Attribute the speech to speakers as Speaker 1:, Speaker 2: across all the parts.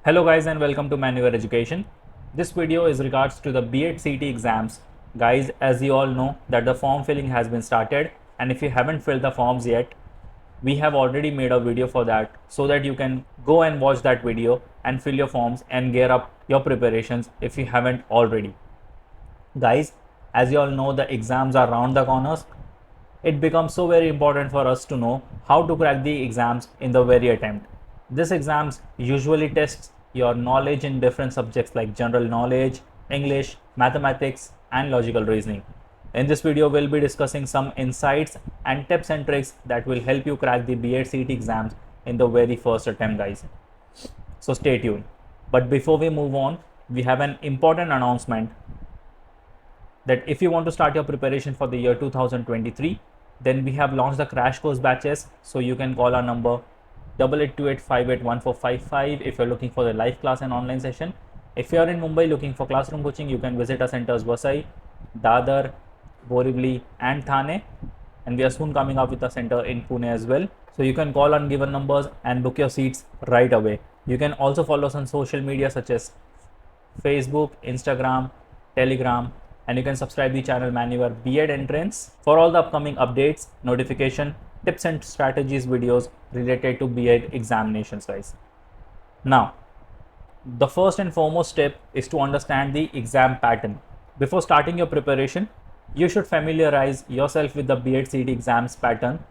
Speaker 1: Hello guys and welcome to Manual Education. This video is regards to the B.ed CET exams. Guys, as you all know that the form filling has been started, and if you haven't filled the forms yet, we have already made a video for that so that you can go and watch that video and fill your forms and gear up your preparations if you haven't already. Guys, as you all know, the exams are round the corners. It becomes so very important for us to know how to crack the exams in the very attempt. This exams usually tests your knowledge in different subjects like general knowledge, English, mathematics, and logical reasoning. In this video, we'll be discussing some insights and tips and tricks that will help you crack the B.ed CET exams in the very first attempt, guys. So stay tuned. But before we move on, we have an important announcement that if you want to start your preparation for the year 2023, then we have launched the crash course batches. So you can call our number 8828581455 if you're looking for the live class and online session. If you are in Mumbai looking for classroom coaching, you can visit our centers Vasai, Dadar, Borivali, and Thane, and we are soon coming up with a center in Pune as well. So you can call on given numbers and book your seats right away. You can also follow us on social media such as Facebook, Instagram, Telegram, and you can subscribe the channel Manual B.ed Entrance for all the upcoming updates, notification, tips and strategies videos related to B.ed examinations, guys. Now, the first and foremost step is to understand the exam pattern. Before starting your preparation, you should familiarize yourself with the B.ed CET exams pattern,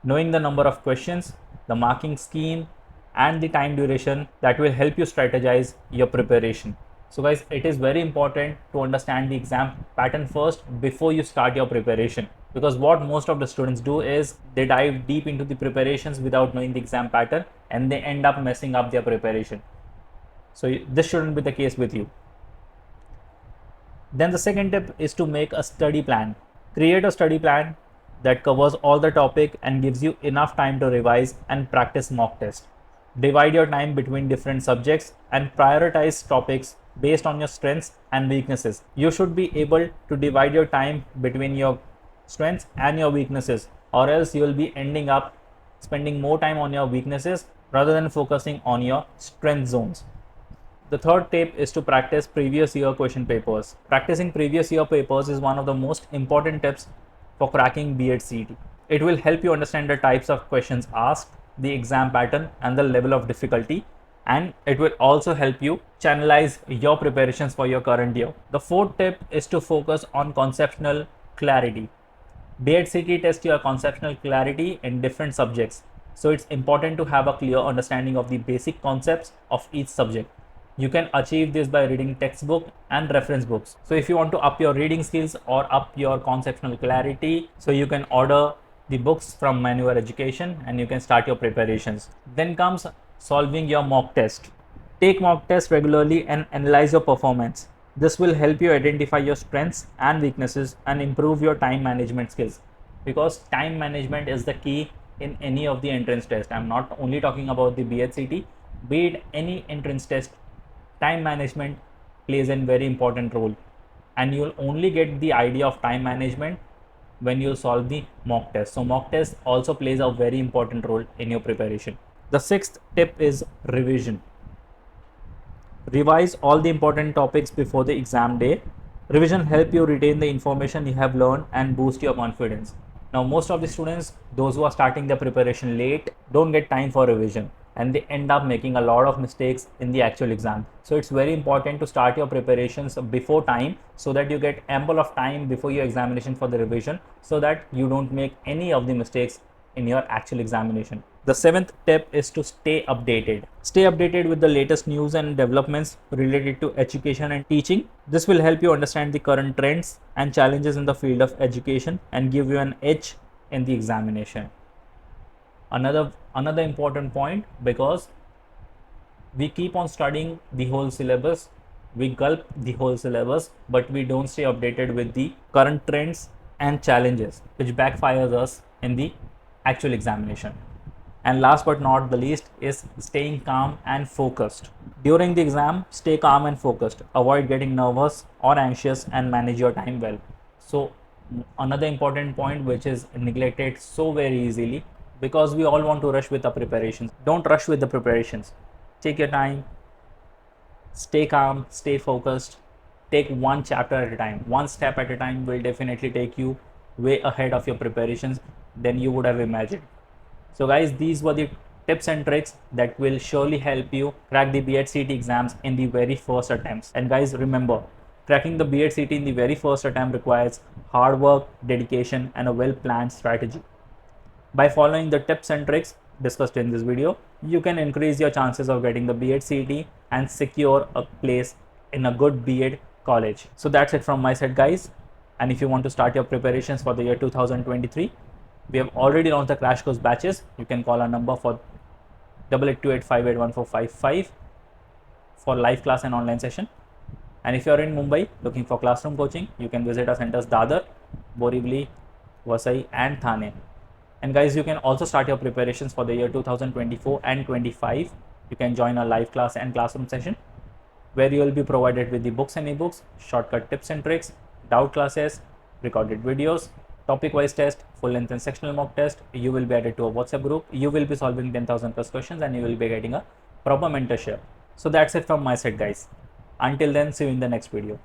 Speaker 1: knowing the number of questions, the marking scheme, and the time duration that will help you strategize your preparation. So guys, it is very important to understand the exam pattern first before you start your preparation, because what most of the students do is they dive deep into the preparations without knowing the exam pattern and they end up messing up their preparation. So this shouldn't be the case with you. Then the second tip is to make a study plan. Create a study plan that covers all the topic and gives you enough time to revise and practice mock test. Divide your time between different subjects and prioritize topics based on your strengths and weaknesses. You should be able to divide your time between your strengths and your weaknesses, or else you will be ending up spending more time on your weaknesses rather than focusing on your strength zones. The third tip is to practice previous year question papers. Practicing previous year papers is one of the most important tips for cracking B.ed CET. It will help you understand the types of questions asked, the exam pattern, and the level of difficulty, and it will also help you channelize your preparations for your current year. The fourth tip is to focus on conceptual clarity. B.ed CET tests your conceptual clarity in different subjects, so it's important to have a clear understanding of the basic concepts of each subject. You can achieve this by reading textbook and reference books. So if you want to up your reading skills or up your conceptual clarity, so you can order the books from Manual Education and you can start your preparations. Then comes solving your mock test. Take mock tests regularly and analyze your performance. This will help you identify your strengths and weaknesses and improve your time management skills, because time management is the key in any of the entrance test. I'm not only talking about the B.ed CET, be it any entrance test, time management plays a very important role, and you'll only get the idea of time management when you solve the mock test. So mock test also plays a very important role in your preparation. The sixth tip is revision. Revise all the important topics before the exam day. Revision help you retain the information you have learned and boost your confidence. Now, most of the students, those who are starting their preparation late, don't get time for revision and they end up making a lot of mistakes in the actual exam. So it's very important to start your preparations before time so that you get ample of time before your examination for the revision, so that you don't make any of the mistakes in your actual examination. The seventh tip is to stay updated. Stay updated with the latest news and developments related to education and teaching. This will help you understand the current trends and challenges in the field of education and give you an edge in the examination. Another important point, because we keep on studying the whole syllabus, we gulp the whole syllabus, but we don't stay updated with the current trends and challenges, which backfires us in the actual examination. And last but not the least is staying calm and focused. During the exam, stay calm and focused. Avoid getting nervous or anxious and manage your time well. So another important point which is neglected so very easily, because we all want to rush with the preparations. Don't rush with the preparations. Take your time, Stay calm, stay focused, take one chapter at a time. One step at a time will definitely take you way ahead of your preparations than you would have imagined. So guys, these were the tips and tricks that will surely help you crack the B.ed CET exams in the very first attempts. And guys, remember, cracking the B.ed CET in the very first attempt requires hard work, dedication, and a well-planned strategy. By following the tips and tricks discussed in this video, you can increase your chances of getting the B.ed CET and secure a place in a good B.ed college. So that's it from my side, guys. And if you want to start your preparations for the year 2023, we have already launched the crash course batches. You can call our number for 8828581455 for live class and online session. And if you are in Mumbai looking for classroom coaching, you can visit our centers Dadar, Borivali, Vasai, and Thane. And guys, you can also start your preparations for the year 2024 and 25. You can join a live class and classroom session where you will be provided with the books and ebooks, shortcut tips and tricks, doubt classes, recorded videos, topic-wise test, full-length and sectional mock test. You will be added to a WhatsApp group. You will be solving 10,000 plus questions and you will be getting a proper mentorship. So that's it from my side, guys. Until then, see you in the next video.